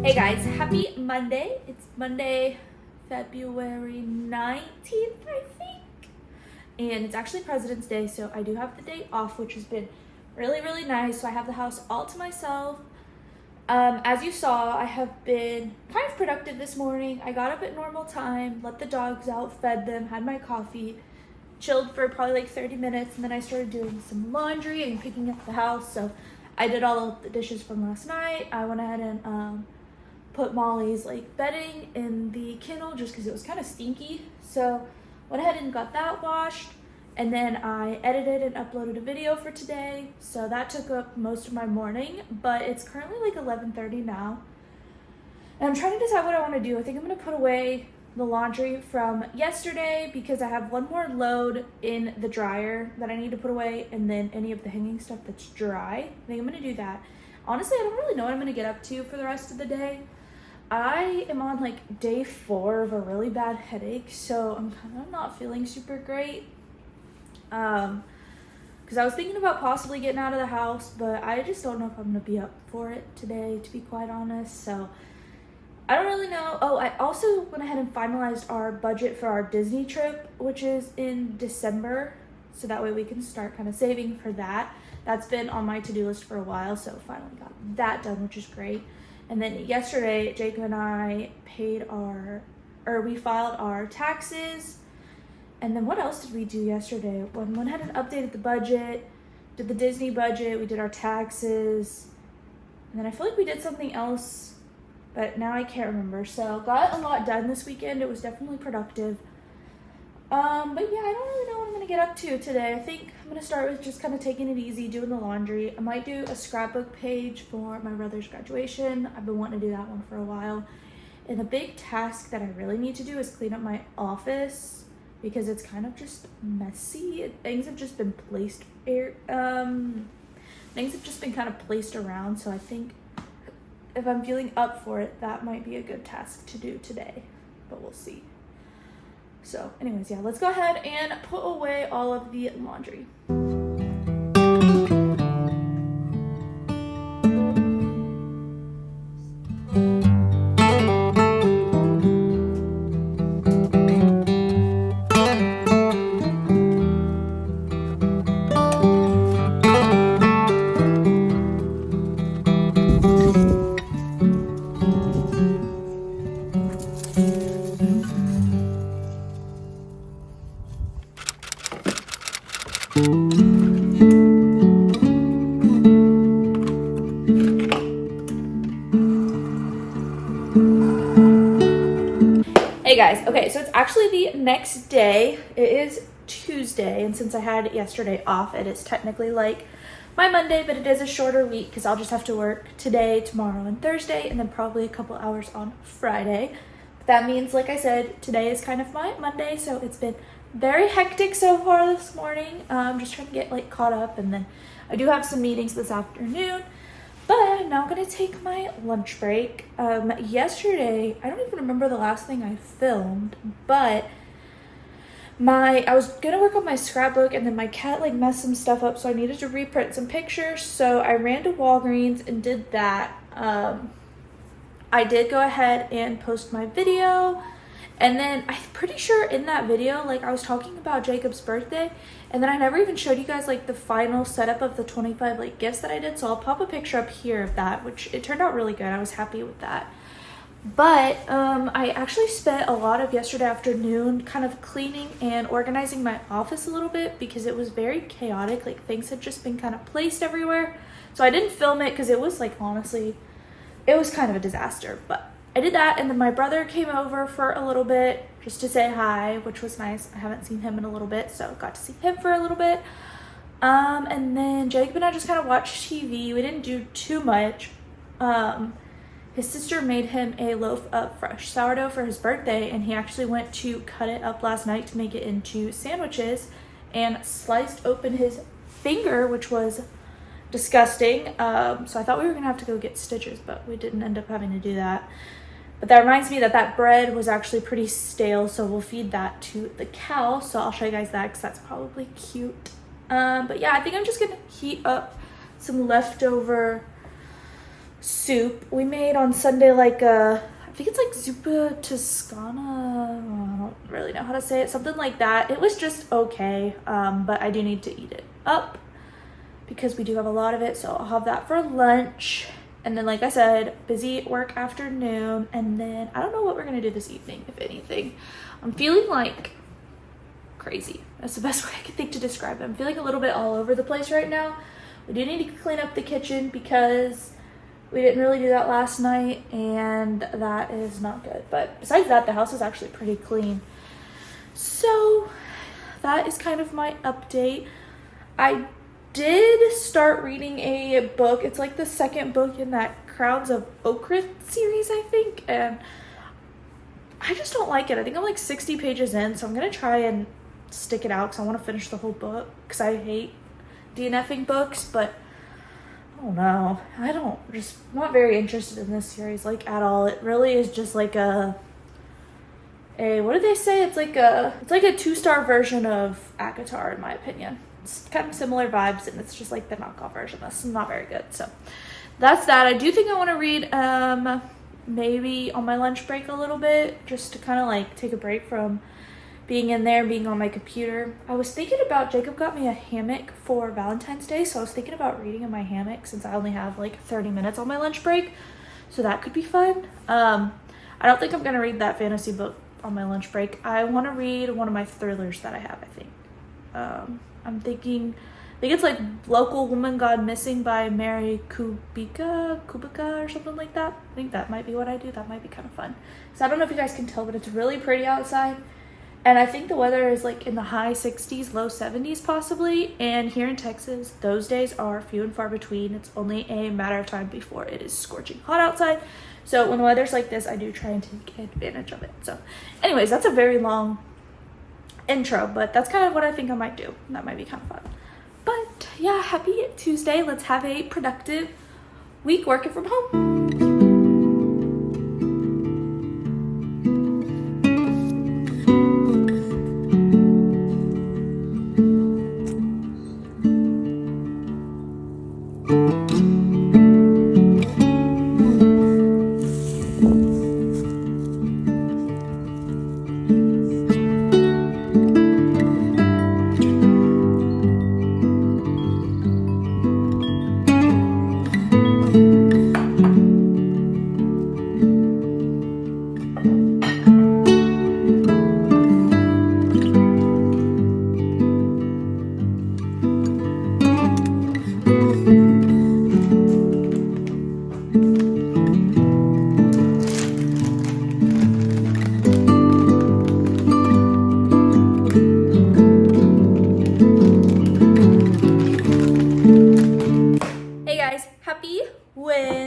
Hey guys, happy Monday. It's Monday, February 19th, I think. And it's actually President's Day, so I do have the day off, which has been really, really nice. So I have the house all to myself. As you saw, I have been kind of productive this morning. I got up at normal time, let the dogs out, fed them, had my coffee, chilled for probably like 30 minutes, and then I started doing some laundry and picking up the house. So I did all of the dishes from last night. I went ahead and put Molly's like bedding in the kennel just because it was kind of stinky. So went ahead and got that washed, and then I edited and uploaded a video for today. So that took up most of my morning, but it's currently like 11:30 now. And I'm trying to decide what I want to do. I think I'm going to put away the laundry from yesterday because I have one more load in the dryer that I need to put away, and then any of the hanging stuff that's dry. I think I'm going to do that. Honestly, I don't really know what I'm going to get up to for the rest of the day. I am on like day 4 of a really bad headache, so I'm kind of not feeling super great. Because I was thinking about possibly getting out of the house, but I just don't know if I'm going to be up for it today, to be quite honest. So I don't really know. Oh, I also went ahead and finalized our budget for our Disney trip, which is in December. So that way we can start kind of saving for that. That's been on my to-do list for a while, so finally got that done, which is great. And then yesterday, Jacob and I we filed our taxes. And then what else did we do yesterday? We went ahead and updated the budget, did the Disney budget, we did our taxes. And then I feel like we did something else, but now I can't remember. So got a lot done this weekend. It was definitely productive. But yeah, I don't really know what I'm gonna get up to today. I think I'm gonna start with just kind of taking it easy, doing the laundry. I might do a scrapbook page for my brother's graduation. I've been wanting to do that one for a while. And the big task that I really need to do is clean up my office because it's kind of just messy. Things have just been placed kind of placed around. So I think if I'm feeling up for it, that might be a good task to do today, but we'll see. So anyways, yeah, let's go ahead and put away all of the laundry. guys, okay, so it's actually the next day. It is Tuesday, and since I had yesterday off, it is technically like my Monday, but it is a shorter week because I'll just have to work today, tomorrow, and Thursday, and then probably a couple hours on Friday. But that means, like I said, today is kind of my Monday, so it's been very hectic so far this morning. Just trying to get like caught up, and then I do have some meetings this afternoon. But I'm now gonna take my lunch break. Yesterday, I don't even remember the last thing I filmed, but I was gonna work on my scrapbook, and then my cat like messed some stuff up, so I needed to reprint some pictures. So I ran to Walgreens and did that. I did go ahead and post my video, and then I'm pretty sure in that video, like I was talking about Jacob's birthday, and then I never even showed you guys like the final setup of the 25 like gifts that I did. So I'll pop a picture up here of that, which it turned out really good. I was happy with that. But I actually spent a lot of yesterday afternoon kind of cleaning and organizing my office a little bit because it was very chaotic. Like things had just been kind of placed everywhere. So I didn't film it because it was like, honestly, it was kind of a disaster. But I did that, and then my brother came over for a little bit just to say hi, which was nice. I haven't seen him in a little bit, so got to see him for a little bit. And then Jacob and I just kind of watched TV. We didn't do too much. His sister made him a loaf of fresh sourdough for his birthday, and he actually went to cut it up last night to make it into sandwiches and sliced open his finger, which was disgusting. So I thought we were gonna have to go get stitches, but we didn't end up having to do that. But that reminds me that that bread was actually pretty stale, so we'll feed that to the cow. So I'll show you guys that because that's probably cute. But yeah, I think I'm just gonna heat up some leftover soup. We made on Sunday like I think it's like zuppa toscana. I don't really know how to say it. Something like that. It was just okay, but I do need to eat it up because we do have a lot of it. So I'll have that for lunch. And then, like I said, busy work afternoon. And then I don't know what we're going to do this evening, if anything. I'm feeling like crazy. That's the best way I can think to describe it. I'm feeling a little bit all over the place right now. We do need to clean up the kitchen because we didn't really do that last night, and that is not good. But besides that, the house is actually pretty clean. So that is kind of my update. I did start reading a book. It's like the second book in that Crowns of Okra series, I think, and I just don't like it. I think I'm like 60 pages in, so I'm gonna try and stick it out because I want to finish the whole book because I hate DNFing books. But I don't know, I'm not very interested in this series like at all. It really is just like a what did they say? It's like a 2-star version of ACOTAR in my opinion. It's kind of similar vibes, and it's just like the knockoff version. That's not very good. So that's that. I do think I want to read maybe on my lunch break a little bit, just to kind of like take a break from being in there, being on my computer. I was thinking about, Jacob got me a hammock for Valentine's Day, so I was thinking about reading in my hammock since I only have like 30 minutes on my lunch break, so that could be fun. I don't think I'm gonna read that fantasy book on my lunch break. I want to read one of my thrillers that I have, I think. I think it's like Local Woman Gone Missing by Mary Kubica or something like that. I think that might be what I do. That might be kind of fun. So I don't know if you guys can tell, but it's really pretty outside. And I think the weather is like in the high 60s, low 70s possibly. And here in Texas, those days are few and far between. It's only a matter of time before it is scorching hot outside. So when the weather's like this, I do try and take advantage of it. So anyways, that's a very long intro, but that's kind of what I think I might do. That might be kind of fun. But yeah, happy Tuesday. Let's have a productive week working from home.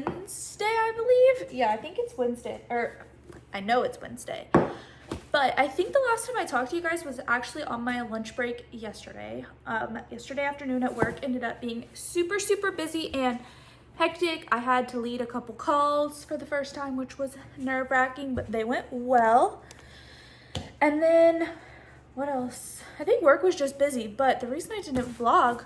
Wednesday, I believe. Yeah, I think it's Wednesday, or I know it's Wednesday. But I think the last time I talked to you guys was actually on my lunch break yesterday. Yesterday afternoon at work ended up being super, super busy and hectic. I had to lead a couple calls for the first time, which was nerve-wracking, but they went well. And then, what else? I think work was just busy, but the reason I didn't vlog,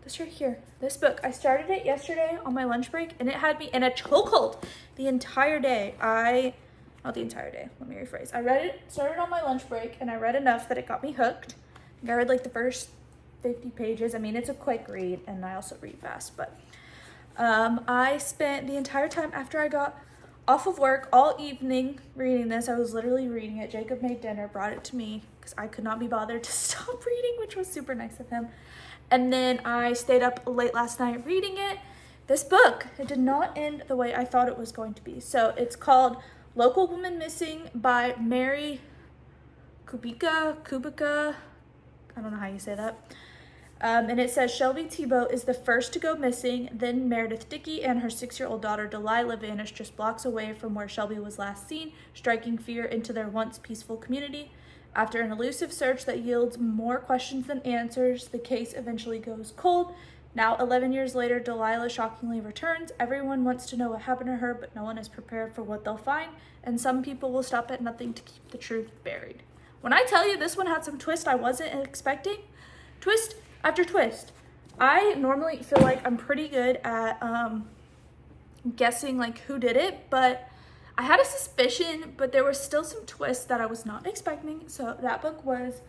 this right here, this book, I started it yesterday on my lunch break, and it had me in a chokehold the entire day. Not the entire day, let me rephrase. I read it, started on my lunch break, and I read enough that it got me hooked. I think I read like the first 50 pages. I mean, it's a quick read, and I also read fast, but I spent the entire time after I got off of work all evening reading this. I was literally reading it. Jacob made dinner, brought it to me because I could not be bothered to stop reading, which was super nice of him. And then I stayed up late last night reading it. This book, it did not end the way I thought it was going to be. So it's called Local Woman Missing by Mary Kubica. I don't know how you say that. And it says Shelby Thibault is the first to go missing. Then Meredith Dickey and her 6-year-old daughter Delilah vanished just blocks away from where Shelby was last seen, striking fear into their once peaceful community. After an elusive search that yields more questions than answers, the case eventually goes cold. Now, 11 years later, Delilah shockingly returns. Everyone wants to know what happened to her, but no one is prepared for what they'll find, and some people will stop at nothing to keep the truth buried. When I tell you this one had some twist I wasn't expecting, twist after twist. I normally feel like I'm pretty good at guessing like who did it, but I had a suspicion, but there was still some twists that I was not expecting. So that book was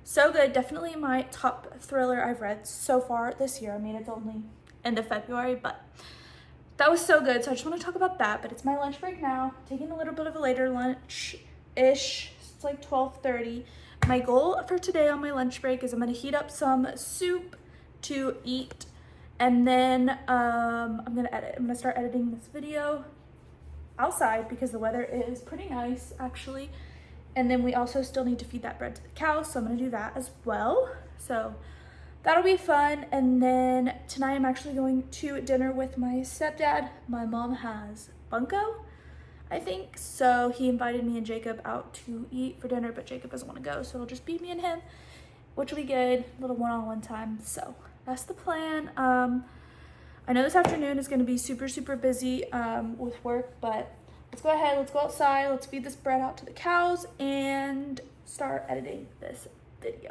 so good. Definitely my top thriller I've read so far this year. I mean, it's only end of February, but that was so good. So I just want to talk about that, but it's my lunch break now. Taking a little bit of a later lunch-ish. It's like 12:30. My goal for today on my lunch break is I'm going to heat up some soup to eat, and then I'm going to edit. I'm going to start editing this video outside because the weather is pretty nice, actually. And then we also still need to feed that bread to the cows, so I'm going to do that as well. So that'll be fun. And then tonight I'm actually going to dinner with my stepdad. My mom has bunko, I think. So he invited me and Jacob out to eat for dinner, but Jacob doesn't want to go, so it'll just be me and him, which will be good. A little one-on-one time. So that's the plan. I know this afternoon is going to be super, super busy with work, but let's go ahead, let's go outside, let's feed this bread out to the cows and start editing this video.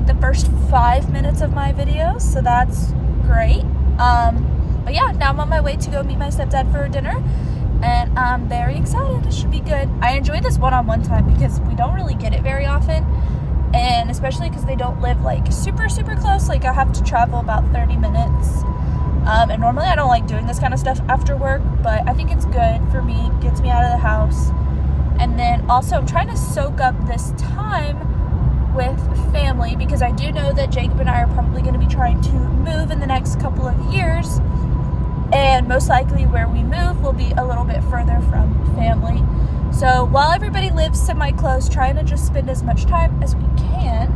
The first 5 minutes of my video, so that's great. But yeah, now I'm on my way to go meet my stepdad for dinner, and I'm very excited. It should be good. I enjoy this one-on-one time because we don't really get it very often, and especially because they don't live like super, super close. Like I have to travel about 30 minutes, and normally I don't like doing this kind of stuff after work, but I think it's good for me, gets me out of the house. And then also I'm trying to soak up this time with family, because I do know that Jacob and I are probably going to be trying to move in the next couple of years, and most likely where we move will be a little bit further from family. So while everybody lives semi-close, trying to just spend as much time as we can.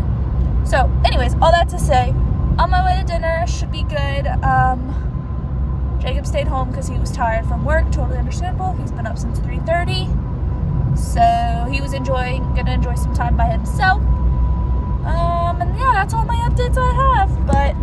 So anyways, all that to say, on my way to dinner, should be good. Jacob stayed home because he was tired from work, totally understandable. He's been up since 3:30, so he was gonna enjoy some time by himself. And yeah, that's all my updates I have, but